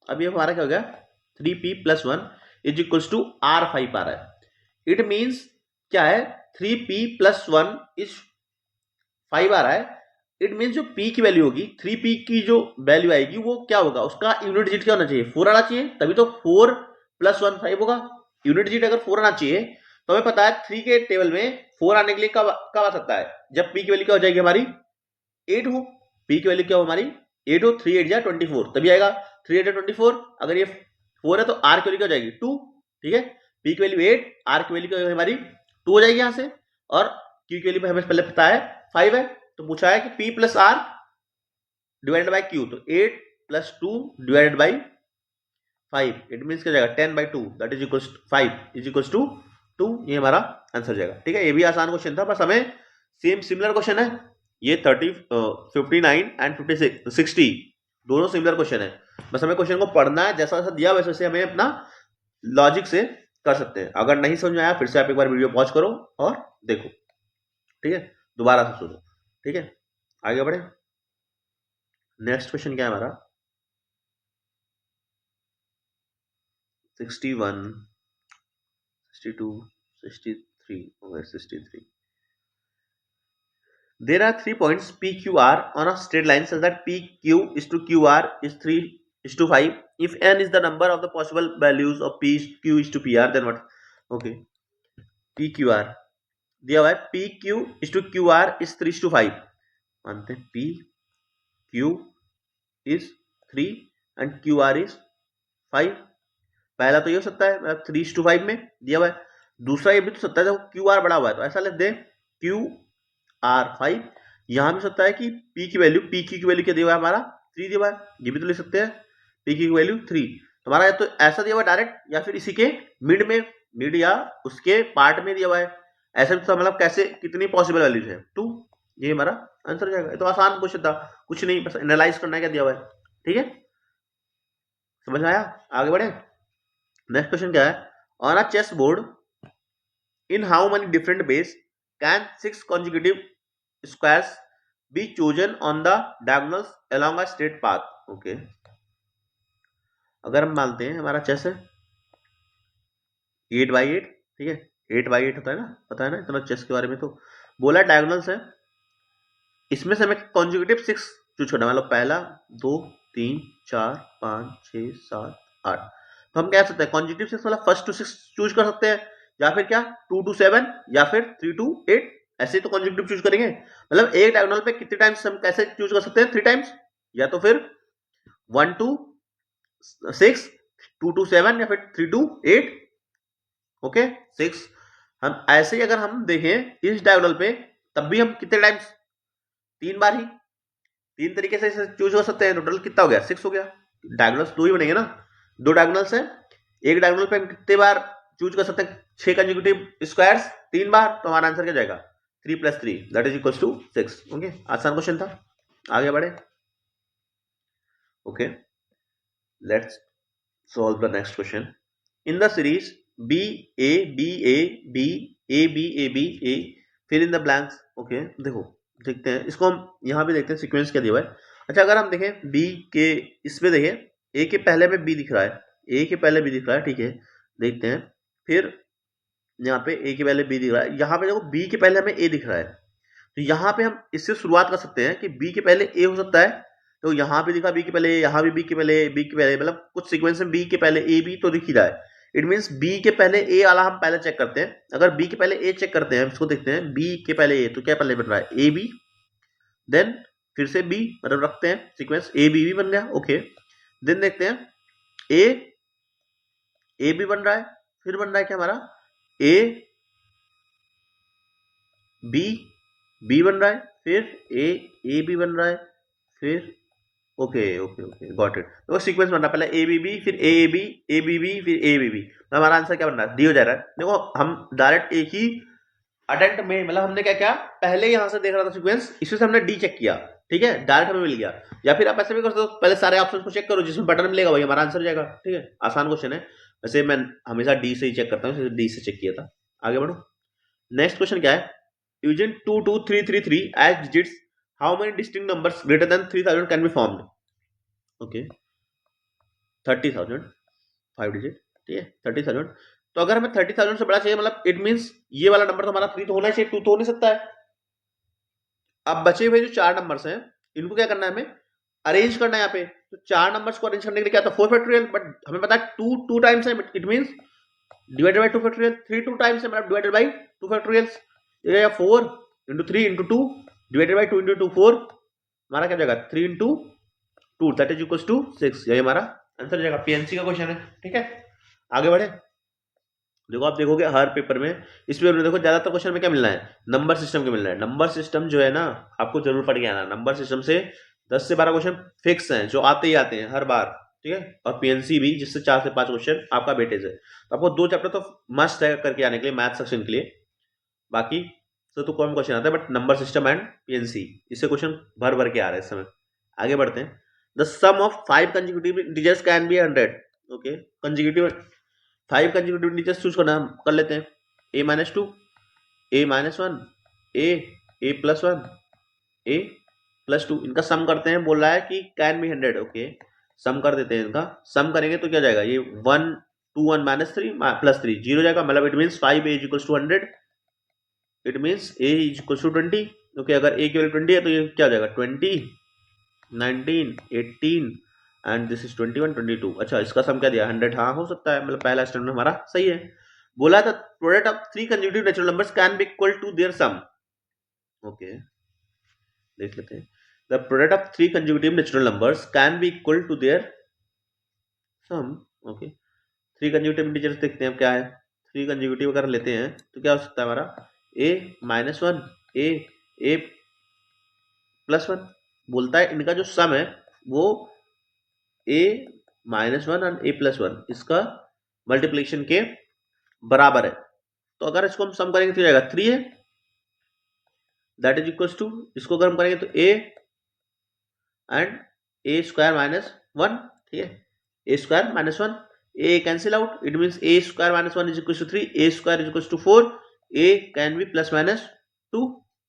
अब ये हमारा क्या हो गया 3p plus 1 is equals to r5 आ रहा है, इट मींस क्या है 3p प्लस 1 इज 5 आ रहा है, इट मींस जो p की वैल्यू होगी 3p की जो वैल्यू आएगी वो क्या होगा, उसका यूनिट डिजिट क्या होना चाहिए 4 आना चाहिए, तभी तो 4 प्लस 1 5 होगा, यूनिट डिजिट अगर 4 आना चाहिए तो हमें पता है 3 के टेबल में 4 आने के लिए कब आ सकता है जब p की वैल्यू क्या हो जाएगी हमारी 8 हो, p की वैल्यू क्या हो हमारी 8 हो, 3 8 जा 24 तभी आएगा, 3 8 जा 24, अगर ये 4 है तो r की वैल्यू क्या हो जाएगी 2, ठीक है, पी की वैल्यू 8, आर की वैल्यू हमारी 2 हो जाएगी यहाँ से, और क्यू की वैल्यू हमें पहले पता है 5 है, तो पूछा है कि P plus R divided by Q, तो 8 plus 2 divided by 5, it mean क्या जाएगा 10/2, that is equal 5 is equal to 2, ये हमारा आंसर जाएगा। ठीक है, ये भी आसान क्वेश्चन था, बस हमें सिमिलर क्वेश्चन है, ये 59 एंड 60 दोनों सिमिलर क्वेश्चन है, बस हमें क्वेश्चन को पढ़ना है, जैसा जैसा दिया वैसे वैसे हमें अपना लॉजिक से कर सकते हैं। अगर नहीं समझ में आया फिर से आप एक बार वीडियो पॉज करो और देखो, ठीक है, दोबारा से सुनो। ठीक है, आगे बढ़े। नेक्स्ट क्वेश्चन क्या है हमारा 61, 62, 63 over 63. There are 3 points PQR on a straight line such that PQ is to QR is 3:5. If n is the number of the possible values of PQ is to PR, then what? Okay, PQR दिया हुआ है, PQ is to QR is 3:5. मानते हैं PQ is 3 and QR is 5. पहला तो ये हो सकता है, मतलब 3:5 में दिया हुआ है। दूसरा ये भी तो सकता है जब QR बड़ा हुआ है, तो ऐसा लिख दें QR5। यहां भी सकता है कि P की वैल्यू क्या दिया हुआ है हमारा 3 दिया हुआ है, ये भी तो लिख सकते हैं P की वैल्यू 3। हमारा या तो ऐसा दिया हुआ है डायरेक्ट, या फिर इसी के मिड या उसके पार्ट में दिया हुआ है, ऐसा भी तो मतलब कैसे कितनी पॉसिबल वैल्यूज है 2, ये हमारा आंसर जाएगा। ये तो आसान क्वेश्चन था, कुछ नहीं, बस एनालाइज करना है क्या दिया हुआ है। ठीक है, समझ में आया? आगे बढ़े। नेक्स्ट क्वेश्चन क्या है, on a chess board in how many different base can 6 consecutive squares be chosen on the diagonals along a straight path? Okay, अगर हम मानते हैं हमारा चेस है 8x8, ठीक है, 8x8 होता है ना, पता है ना इतना चेस के बारे में, तो बोला डायगोनल्स है, इसमें से हमें कॉन्जिक्यूटिव 6 चूज करना, मतलब पहला 2 3 4 5 6 7 8, तो हम कह सकते हैं कॉन्जिक्यूटिव 6 मतलब फर्स्ट टू 6 चूज कर सकते हैं, या फिर क्या 2 to 7 या फिर 3 to 8, ऐसे तो कॉन्जिक्यूटिव चूज करेंगे। मतलब एक डायगोनल पे कितने टाइम्स हम कैसे चूज कर सकते हैं, 3 टाइम्स, या तो फिर 1 to 6, 2 to 7 या फिर 3 to 8। ओके 6, हम ऐसे ही अगर हम देखें इस डायगोनल पे, तब भी हम कितने टाइम्स, 3 बार ही, 3 तरीके से चूज कर सकते हैं। टोटल कितना हो गया 6 हो गया, डायगोनल्स 2 ही बनेंगे ना, 2 डायगोनल्स है, एक डायगोनल पे हम कितने बार चूज कर सकते हैं, 6 कंसेक्यूटिव स्क्वायर्स 3 बार, तो हमारा आंसर क्या जाएगा 3 + 3 that is equal to 6। Okay, आसान क्वेश्चन था, आगे बढ़े। Okay, let's solve the next question. In the series B A B A B A B A B A fill in the blanks. Okay, देखो देखते हैं इसको, हम यहाँ भी देखते हैं सीक्वेंस क्या दिया हुआ है। अच्छा, अगर हम देखें बी के, इसमें देखें ए के पहले में बी दिख रहा है, ए के पहले बी दिख रहा है, ठीक है, देखते हैं, फिर यहाँ पे ए के पहले बी दिख रहा है, यहाँ पे देखो बी के पहले हमें ए दिख रहा है, तो यहाँ पे हम इससे शुरुआत कर सकते हैं कि बी के पहले ए हो सकता है, तो यहाँ पे दिखा बी के पहले, यहाँ भी बी के पहले, मतलब कुछ सीक्वेंस में बी के पहले ए बी तो दिख ही रहा है, इट मीन्स बी के पहले ए वाला हम पहले चेक करते हैं। अगर बी के पहले ए चेक करते हैं, इसको देखते हैं बी के पहले ए, तो क्या पहले बन रहा है ए बी, देन फिर से बी, मतलब रखते हैं सीक्वेंस ए बी भी बन गया। ओके, देन देखते हैं ए बी बन रहा है, फिर बन रहा है क्या हमारा ए बी बी बन रहा है, फिर ए बी बन रहा है, फिर okay okay okay got it, तो सीक्वेंस बन रहा है, पहले ए बी बी, फिर ए बी फिर ए बी बी, तो हमारा आंसर क्या बन रहा है डी हो जा रहा है। देखो हम डायरेक्ट एक ही अटेम्प्ट में, मतलब हमने क्या किया, पहले यहां से देख रहा था सीक्वेंस, इसमें से हमने डी चेक किया, ठीक है, डायरेक्ट हमें मिल गया। या फिर आप ऐसे भी कर सकते हो, पहले सारे ऑप्शन को चेक करो, जिसमें बटन मिलेगा वही हमारा आंसर जाएगा। ठीक है, आसान क्वेश्चन है, वैसे मैं हमेशा डी से ही चेक करता हूँ, डी से चेक किया था। आगे बढ़ो, नेक्स्ट क्वेश्चन क्या है, using 2 2 3 3 3 as digits how many distinct numbers greater than 3000 can be formed. Okay, 30,000 5 digit, ठीक है 30,000, तो अगर हमें 30,000 से बड़ा चाहिए, मतलब इट मींस ये वाला नंबर तो हमारा 3 तो होना चाहिए, 2 तो हो नहीं सकता है। अब बचे हुए जो 4 नंबर्स हैं, इनको क्या करना है, हमें अरेंज करना है यहाँ पे, तो 4 नंबर्स को अरेंज करने के लिए क्या था 4 फैक्टोरियल, बट हमें पता है 2 टाइम्स है, it means divided by 2 factorial, 3 2 times है, मतलब डिवाइडेड बाय 2 फैक्टोरियल्स, या 4 × 3 × 2 डिवाइडेड बाय 2 × 2 4, हमारा क्या जाएगा 3 × 2 दैट इज इक्वल्स टू 6, यही हमारा आंसर जाएगा। पीएनसी का क्वेश्चन है, ठीक है, आगे बढ़े। देखो आप देखोगे हर पेपर में, इस पेपर में देखो ज्यादातर क्वेश्चन में क्या मिलना है, नंबर सिस्टम के मिलना है। नंबर सिस्टम जो है ना आपको जरूर पढ़ के आना। नंबर सिस्टम से 10 से 12 क्वेश्चन फिक्स हैं जो आते ही आते हैं हर बार, ठीक है। और पीएनसी भी जिससे 4 से 5 क्वेश्चन आपका वेटेज है। तो आपको 2 चैप्टर तो मस्ट है करके आने के लिए मैथ सेक्शन के लिए। बाकी तो कम क्वेश्चन आता है, but number system and PNC इससे क्वेश्चन भर भर के आ रहे हैं इस समय। आगे बढ़ते हैं। The sum of 5 consecutive integers can be 100। Okay, consecutive 5 consecutive integers choose करना कर लेते हैं। a minus 2, a minus 1, a plus 1, a plus 2, इनका सम करते हैं। बोल रहा है कि कैन बी 100। ओके, सम कर देते हैं इनका। सम करेंगे तो क्या जाएगा, ये 1 2 1 माइनस 3 प्लस 3 0 जाएगा, मतलब it means 5a is equal to 100। It means a is equal to 20। Okay, अगर a की वैल्यू 20 है तो ये क्या हो जाएगा, 20 19 18 एंड दिस इज 21 22। अच्छा, इसका सम क्या दिया, 100। हाँ हो सकता है, मतलब पहला स्टेटमेंट हमारा सही है। बोला था product of 3 consecutive natural numbers can be equal to their sum. Okay, देख लेते हैं। The product of 3 consecutive natural numbers can be equal to their sum. Okay, 3 consecutive integers देखते हैं अब क्या है। 3 कंसेक्यूटिव अगर लेते हैं तो क्या हो सकता है हमारा, a माइनस 1, a प्लस 1। बोलता है इनका जो सम है वो a माइनस 1 और a प्लस 1 इसका मल्टीप्लिकेशन के बराबर है। तो अगर इसको हम सम करेंगे तो जाएगा 3 है, दैट इज इक्वल टू, इसको अगर हम करेंगे तो a and a square minus 1, ठीक है, a square minus 1, a cancel out, it means a square minus 1 is equal to 3, a square is equal to 4, a can be plus minus 2।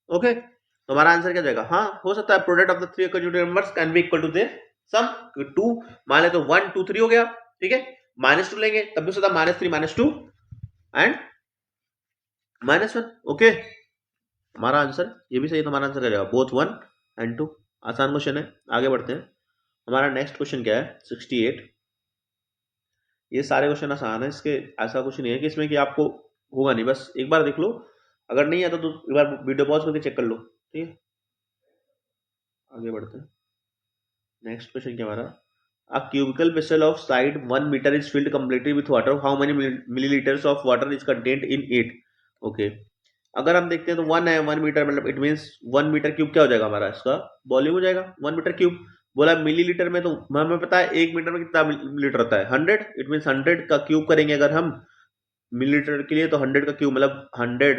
Okay, तो हमारा आंसर क्या जाएगा, हाँ हो सकता है product of the 3 consecutive numbers can be equal to their sum. 2 मान ले तो 1 2 3 हो गया, ठीक है। माइनस 2 लेंगे तब भी हो सकता है minus 3 minus 2 and minus 1। Okay, हमारा आंसर ये भी सही है, तो हमारा आंसर क्या जाएगा, बोथ 1 एंड 2। आसान क्वेश्चन है। आगे बढ़ते हैं। हमारा नेक्स्ट क्वेश्चन क्या है, 68। ये सारे क्वेश्चन आसान है, इसके ऐसा कुछ नहीं है कि इसमें कि आपको होगा नहीं, बस एक बार देख लो, अगर नहीं आता तो एक बार वीडियो पॉज करके चेक कर लो, ठीक है। आगे बढ़ते हैं। नेक्स्ट क्वेश्चन क्या हमारा, a cubical vessel of side 1 meter is filled completely with water, how many milliliters of water is contained in it। okay, अगर हम देखते हैं तो 1 है, 1 मीटर मतलब इट मींस 1 मीटर क्यूब क्या हो जाएगा हमारा, इसका वॉल्यूम हो जाएगा 1 मीटर क्यूब। बोला मिलीलीटर में, तो हमें पता है 1 मीटर में कितना लीटर होता है 100, इट मींस 100 का क्यूब करेंगे अगर हम मिलीलीटर के लिए, तो 100 का क्यूब मतलब 100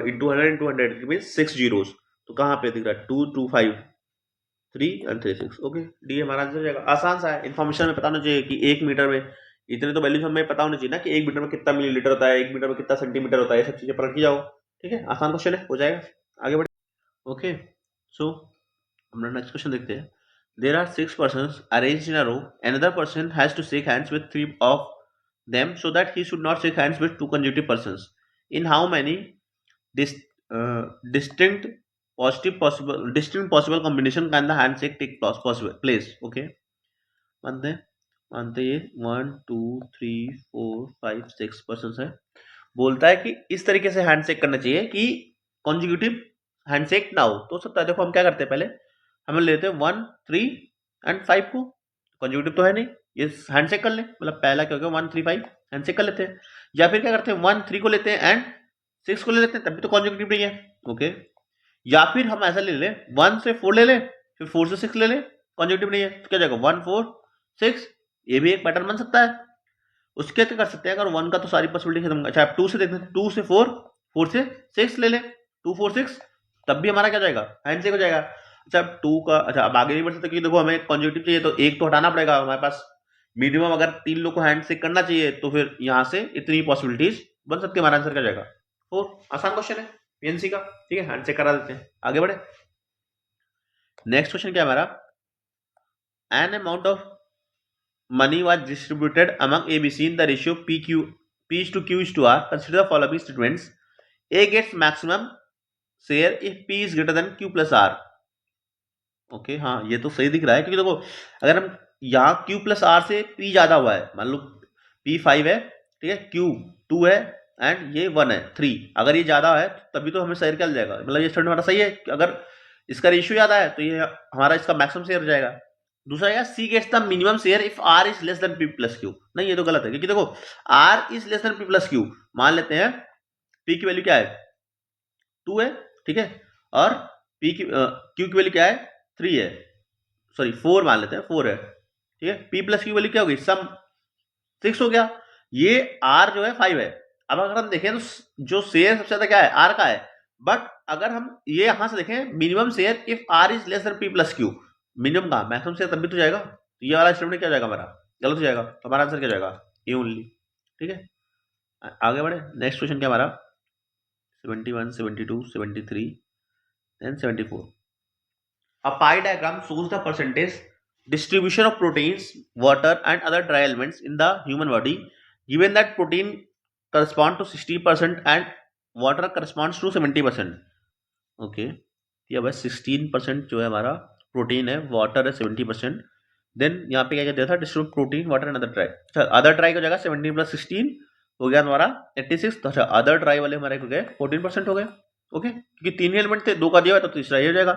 into 100 into 100, it means 6 zeros. तो कहाँ पे दिख रहा है, 2 2 5 3 एंड 3 6। ओके, डी हमारा आंसर हो जाएगा। आसान सा है, इन्फॉर्मेशन में पता होना चाहिए कि 1 मीटर में इतने तो वैल्यूज हमें पता होना चाहिए ना, कि 1 मीटर में कितना मिलीलीटर होता है, 1 मीटर में कितना सेंटीमीटर होता है, ये सब चीजें पढ़ के जाओ, ठीक है। आसान क्वेश्चन है, हो जाएगा। आगे बढ़े। ओके, सो हम नेक्स्ट क्वेश्चन देखते हैं। There are 6 persons arranged in a row, another person has to shake hands with 3 of them so that he should not shake hands with 2 consecutive persons। in how many distinct possible combination can the handshake take place। Okay, मानते ये 1 2 3 4 5 6 पर्सन है। बोलता है कि इस तरीके से हैंडशेक करना चाहिए कि कॉन्जिक्यूटिव हैंडशेक ना हो। तो सकता है, देखो हम क्या करते हैं, पहले हम लेते हैं 1 3 एंड 5 को, कॉन्जिक्यूटिव तो है नहीं, ये हैंडशेक कर ले, मतलब पहला क्या होगा 1 3 5 हैंडशेक कर लेते हैं। या फिर क्या करते हैं 1 3 को लेते हैं एंड 6 को ले लेते हैं, तब भी तो कॉन्जिक्यूटिव नहीं है। ओके, या फिर हम ऐसा ले ले 1 से 4 ले ले, फिर 4 से 6 ले ले, कॉन्जिक्यूटिव नहीं है, तो क्या जाएगा 1 4 6। ये भी एक पैटर्न बन सकता है। उसके क्या कर सकते हैं, अगर 1 का तो सारी पॉसिबिलिटी खत्म। अच्छा, आप 2 से देखते हैं, 2 से 4 4 से 6 ले ले, 2 4 6, तब भी हमारा क्या जाएगा, हैंडशेक हो जाएगा। अच्छा, 2 का, अच्छा अब आगे नहीं बढ़ सकते, क्योंकि देखो हमें कॉन्जिक्यूटिव चाहिए तो एक तो हटाना पड़ेगा हमारे पास। मिनिमम अगर 3 लोग को हैंडशेक करना चाहिए तो फिर यहाँ से इतनी पॉसिबिलिटीज बन सकती है, हमारा आंसर क्या जाएगा 4। आसान क्वेश्चन है पीएनसी का, ठीक है, हैंडशेक करा देते हैं। आगे बढ़े। नेक्स्ट क्वेश्चन क्या है हमारा, an amount of money was distributed among ABC in the ratio P is to Q is to R। Consider the following statements। A gets maximum share if P is greater than Q plus R। Okay, हाँ ये तो सही दिख रहा है, क्योंकि देखो अगर हम यहाँ Q plus R से P ज्यादा हुआ है, मान लो P 5 है, ठीक है, Q 2 है एंड ये 1 है 3, अगर ये ज्यादा है तभी तो हमें शेयर क्या जाएगा, मतलब ये स्टूडेंट हमारा सही है। अगर इसका रेशियो ज्यादा है तो ये हमारा इसका मैक्सिमम शेयर हो जाएगा। दूसरा क्या, C gets the minimum share if R is less than P plus Q. नहीं, ये तो गलत है, क्योंकि देखो R is less than P plus Q, मान लेते हैं पी की वैल्यू क्या है 2 है, ठीक है, और पी की क्यू की वैल्यू क्या है 3 है, सॉरी 4 मान लेते हैं 4 है, ठीक है, पी प्लस की वैल्यू क्या होगी सम 6 हो गया, ये आर जो है 5 है। अब अगर हम देखें तो जो शेयर सबसे ज्यादा क्या है आर का है, बट अगर हम ये यहां से देखें minimum share if R is less than P plus Q, minimum का मैक्सिमम शेयर तब भी तो जाएगा, तो ये वाला स्टेटमेंट क्या जाएगा हमारा गलत हो जाएगा, तो हमारा आंसर क्या जाएगा ए ओनली। ठीक है, आगे बढ़े, नेक्स्ट क्वेश्चन क्या हमारा 71, 72, 73 and 74. A pie diagram shows the percentage distribution of proteins, water and other dry elements in the human body, given that protein correspond to 60% and water corresponds to 70%. Okay, ये बस 16% जो है हमारा प्रोटीन है, वाटर है 70%, देन यहाँ पे क्या दिया था distribute protein water and other try, अच्छा अदर ट्राई की जगह 17 + 16 हो गया हमारा 86, तो अच्छा अदर ट्राई वाले हमारे हो गए 14% हो गए। ओके, क्योंकि 3 एलिमेंट थे, 2 का दिया हुआ तो तीसरा ये हो जाएगा।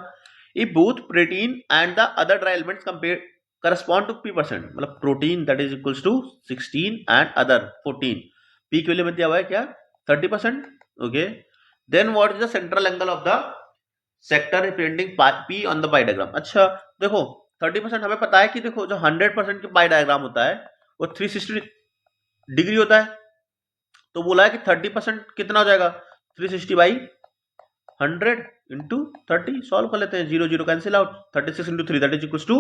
If both protein and the other dry elements compare correspond to P%, मतलब protein that is equals to 16 and other 14, P के लिए दिया हुआ है क्या 30%। Okay, then what is the central angle of the sector representing P on the pie diagram. अच्छा देखो 30% हमें पता है कि देखो जो 100% की पाई डायग्राम होता है वो 360 डिग्री होता है, तो बोला है कि 30% कितना हो जाएगा 360 बाई 100 इंटू 30, सॉल्व कर लेते हैं, 0 0 cancel out, 36 into 3 that is equals to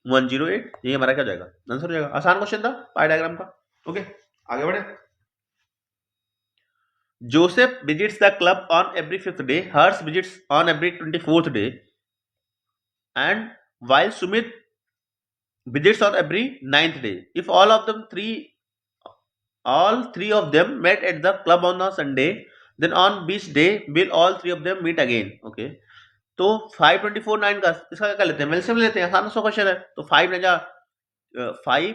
108, ये हमारा क्या जाएगा आंसर हो जाएगा। आसान क्वेश्चन था पाई डायग्राम का। ओके, आगे बढ़े। Joseph visits the club on every 5th day, Harsh visits on every 24th day, and while Sumit visits on every 9th day. If all three of them met at the club on a Sunday, then on which day will all three of them meet again? Okay, तो 5 24 9 का इसका क्या लेते हैं एलसीएम लेते हैं, आसान सा क्वेश्चन है, तो 5 ने जा 5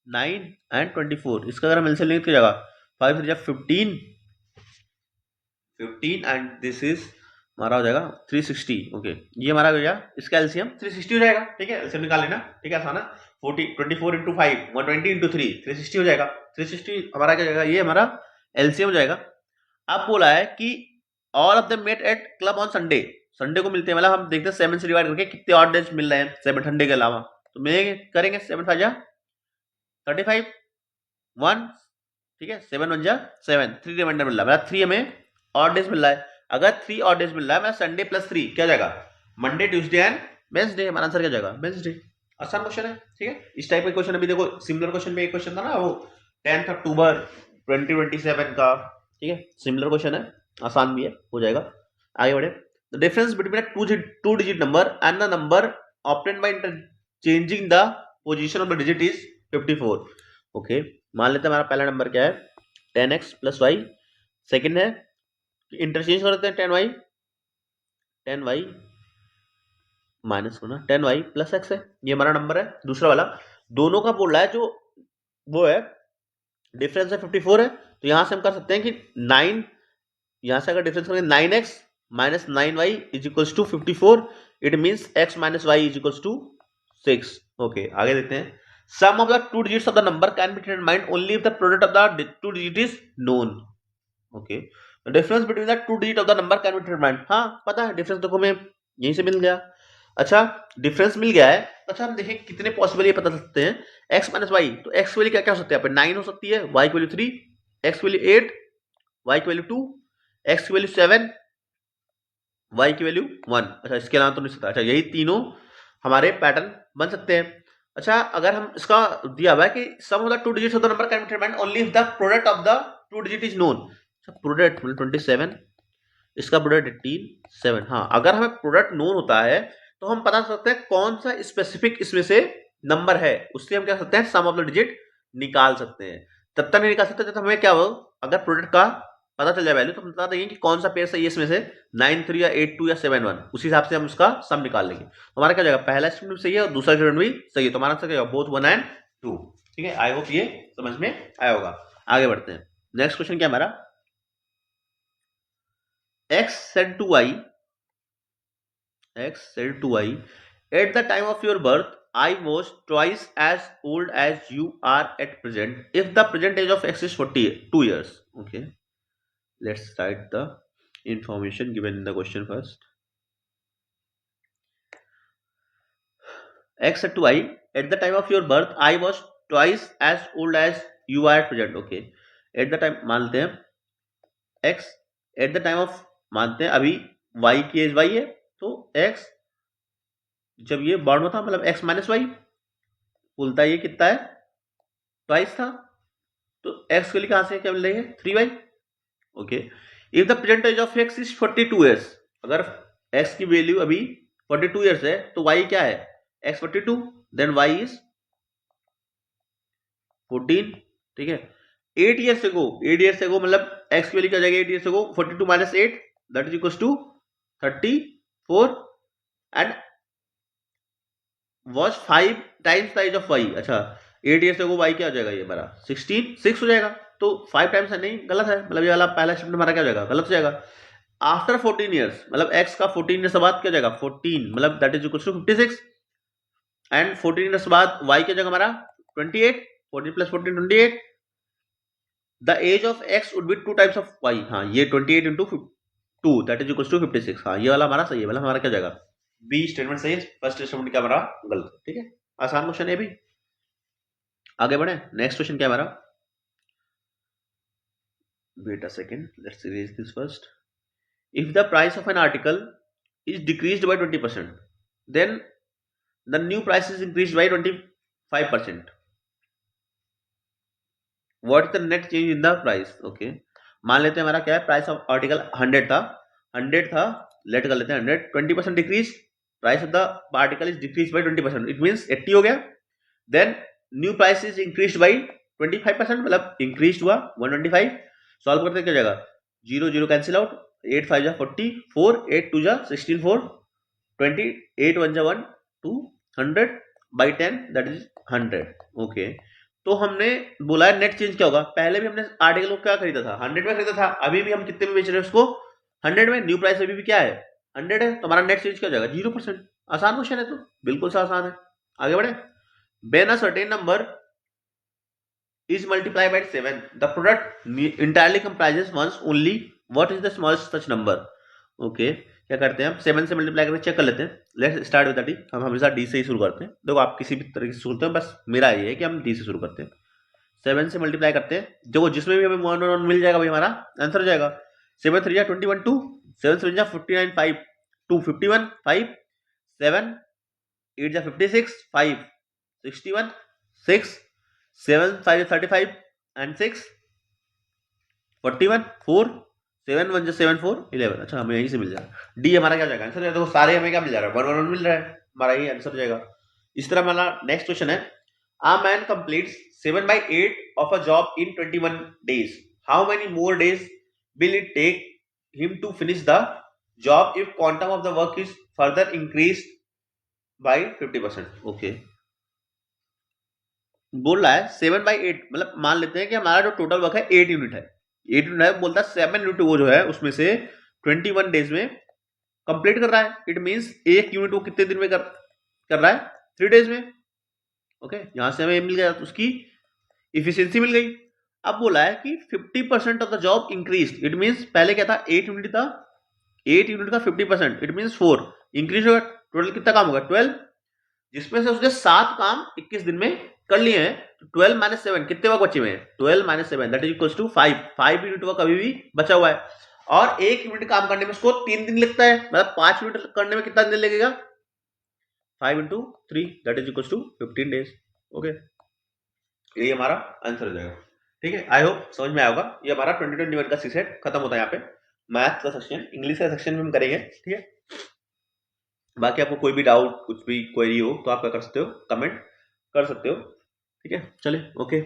9 एंड 24, इसका अगर हम एलसीएम लेंगे तो जाएगा 5 से जा 15 एंड दिस इज हमारा हो जाएगा 360। ओके, ये हमारा हो गया, इसका एलसीएम 360 हो जाएगा। ठीक है, एलसीएम निकाल लेना, ठीक है, आसान है, 24 इंटू 5 120 इंटू 3 360 हो जाएगा, 360 हमारा क्या जाएगा, ये हमारा एलसीएम हो जाएगा। अब बोला है कि all of them met at club on Sunday, Sunday को मिलते हैं, मतलब हम देखते हैं 7 से डिवाइड करके कितने ऑड डेज मिल रहे हैं 7 संडे के अलावा, तो मैं करेंगे 7 5 35 1, ठीक है, 7 1 7, 3 रिमाइंडर मिल रहा है, मतलब 3 हमें ऑड डेज मिल रहा है। अगर 3 ऑड डेज मिल रहा है मतलब संडे प्लस 3 क्या जाएगा मंडे ट्यूसडे एंड वेडनेसडे, हमारा आंसर क्या जाएगा वेडनेसडे। आसान क्वेश्चन है, ठीक है, इस टाइप का क्वेश्चन अभी देखो सिमिलर क्वेश्चन में एक क्वेश्चन था ना वो 10 अक्टूबर 2027 का, ठीक है, सिमिलर क्वेश्चन है, आसान भी है, हो जाएगा। आगे बढ़े, the difference between a two digit number and the number obtained by changing the position of the digit is 54। Okay, मान लेते हैं हमारा पहला नंबर क्या है 10x + y, सेकंड है इंटरचेंज कर देते हैं 10y माइनस होना 10y + x है, ये हमारा नंबर है। दूसरा वाला दोनों का बोल रहा है जो वो है डिफरेंस है 54 है, तो यहां से हम कर सकते हैं कि 9, यहां से अगर डिफरेंस करेंगे 9x - 9y = 54, it means x - y = 6। Okay, आगे देखते हैं, sum of the two digits of the number can be determined only if the product of the two digit is known. Okay, difference between the two digit of the number can be determined, हाँ पता है डिफरेंस देखो हमें यहीं से मिल गया। अच्छा डिफरेंस मिल गया है, अच्छा हम देखें कितने पॉसिबल ये पता सकते हैं, x - y, तो x की वैल्यू क्या क्या हो सकती है यहाँ पे 9 हो सकती है, y की वैल्यू 3, x की वैल्यू 8, y की वैल्यू 2, x की वैल्यू 7, y की वैल्यू 1। अच्छा इसके अलावा तो नहीं सकता। अच्छा यही तीनों हमारे पैटर्न बन सकते हैं। अच्छा अगर हम इसका दिया हुआ है कि sum of the two digits of the number can be determined only if the product of the two digit is known, product मतलब 27, इसका प्रोडक्ट 18 7, हाँ अगर हमें प्रोडक्ट नोन होता है तो हम पता सकते हैं कौन सा स्पेसिफिक इसमें से नंबर है, उससे हम क्या सकते हैं सम ऑफ द डिजिट निकाल सकते हैं। तब तक नहीं निकाल सकते जब हमें क्या हो, अगर प्रोडक्ट का पता चल जाए वैल्यू तो हम बता देंगे कि कौन सा पेयर सही है इसमें से 9 3 या 8 2 या 7 1, उसी हिसाब से हम उसका सम निकाल लेंगे। तो हमारा क्या जाएगा पहला स्टेटमेंट सही है और दूसरा स्टेटमेंट भी सही है, तो हमारा आंसर क्या होगा बोथ 1 एंड 2। ठीक है, आई होप ये समझ में आया होगा। आगे बढ़ते हैं, नेक्स्ट क्वेश्चन क्या हमारा, x said to y at the time of your birth I was twice as old as you are at present if the present age of X is 42 years. Okay, let's write the information given in the question first. X to y, at the time of your birth I was twice as old as you are at present. Okay, at the time मानते हैं x at the time of, मानते हैं अभी y की एज y है, तो x जब ये बॉर्न हुआ था मतलब x माइनस वाई, बोलता है ये कितना है, ट्वाइस था, तो x के लिए कहां से क्या मिल रही है 3y. Okay, if the present age of x is 42 years, अगर x की वैल्यू अभी 42 years है तो y क्या है x 42, देन y इज 14. ठीक है, 8 years ago मतलब x की वैल्यू क्या हो जाएगी 8 years ago, 42 minus 8 that is equals to 34 and was 5 times the age of y. अच्छा, 8 years ago y क्या हो जाएगा, ये हमारा 6 हो जाएगा, तो 5 टाइम्स है नहीं, गलत है, मतलब ये वाला पहला स्टेटमेंट हमारा क्या हो जाएगा, गलत हो जाएगा. आफ्टर 14 years मतलब x का 14 years बाद क्या हो जाएगा 14, मतलब that is equals to 56, and 14 years बाद y क्या हो जाएगा हमारा 28, 14 plus 14 28. The age of x would be 2 times of y. हाँ, ये 28 into 2 that is equals to 56. हाँ, ये वाला हमारा सही है, वाला हमारा क्या हो जाएगा, बी स्टेटमेंट सही है, फर्स्ट स्टेटमेंट क्या हमारा गलत है. ठीक है, आसान क्वेश्चन है भी. आगे बढ़े, नेक्स्ट क्वेश्चन क्या हमारा, wait a second, let's erase this first. If the price of an article is decreased by 20%, then the new price is increased by 25%. What is the net change in the price? Okay, मान लेते हैं हमारा क्या है, प्राइस ऑफ आर्टिकल 100 था, लेट कर लेते हैं 100, 20% decrease, price of the article is decrease by 20%, it means 80 हो गया. Then new price is increased by 25%, मतलब इंक्रीज हुआ 125. सॉल्व करते क्या जाएगा, 0 0 कैंसिल आउट, 8 5 जा 44, 8 2 जा 16 4, 20, 8 1 जा 1 2, 100 by 10 दैट इज 100. ओके, तो हमने बोला है नेट चेंज क्या होगा, पहले भी हमने आर्टिकल को क्या खरीदा था 100 में खरीदा था, अभी भी हम कितने में बेच रहे हैं उसको 100 में, न्यू प्राइस अभी भी क्या है 100 है, तो हमारा नेट चेंज क्या हो जाएगा 0%. आसान क्वेश्चन है, तो बिल्कुल सा आसान है. आगे बढ़े. When a certain number is multiplied by 7, the product entirely comprises ones only. What is the smallest such number? Okay, क्या करते हैं हम 7 से मल्टीप्लाई करके चेक कर लेते हैं. लेट्स स्टार्ट विद डी, हम हमेशा डी से ही शुरू करते हैं. देखो आप किसी भी तरीके से शुरू करते हैं, बस मेरा ये है कि हम डी से शुरू करते हैं. 7 से मल्टीप्लाई करते हैं, देखो जिसमें भी हमें 1 1 मिल जाएगा भाई हमारा आंसर हो जाएगा. 7 3 21 2, 7 7 59 5, 2 51 5, 7 8 56 5, 61 6, 7 5 35 and 6 41 4, 7 1 7 4 11. अच्छा, हमें यहीं से मिल जाएगा. डी हमारा क्या जाएगा आंसर, देखो सारे हमें क्या मिल जा रहा है 1 1 मिल रहा है, हमारा यही आंसर हो जाएगा. इस तरह हमारा नेक्स्ट क्वेश्चन है, a man completes 7/8 of a job in 21 days. How many more days will it take him to finish the job if quantum of the work is further increased by 50%? Okay, बोल रहा है 7/8, मतलब मान लेते हैं कि हमारा जो टोटल वर्क है 8 यूनिट है, 8 यूनिट है, बोलता है 7 यूनिट वो जो है उसमें से 21 डेज में कंप्लीट कर रहा है. इट मींस एक यूनिट वो कितने दिन में कर रहा है 3 डेज में. ओके, यहां से हमें मिल गया, तो उसकी इफिशियंसी मिल गई. अब बोला है कि 50% of the job increase, it means पहले क्या था 8 यूनिट था, 8 यूनिट का 50% इट मींस 4 इंक्रीज होगा, टोटल कितना काम होगा 12, जिसमें से उसने 7 काम 21 दिन में कर लिए हैं. तो 12 - 7 कितने वर्क बचे हुए हैं 12 - 7 that is equals to 5 unit work अभी भी बचा हुआ है. और 1 यूनिट काम करने में उसको 3 दिन लगता है, मतलब 5 यूनिट करने में कितना दिन लगेगा 5 × 3 that is equals to 15 days. Okay, यही हमारा आंसर हो जाएगा. ठीक है, आई होप समझ में आया होगा. ये हमारा 2021 का सेट खत्म होता है. यहाँ पे मैथ का सेक्शन, इंग्लिश का सेक्शन में हम करेंगे. ठीक है, बाकी आपको कोई भी डाउट कुछ भी क्वेरी हो तो आप क्या कर सकते हो, कमेंट कर सकते हो. ठीक है, चले ओके.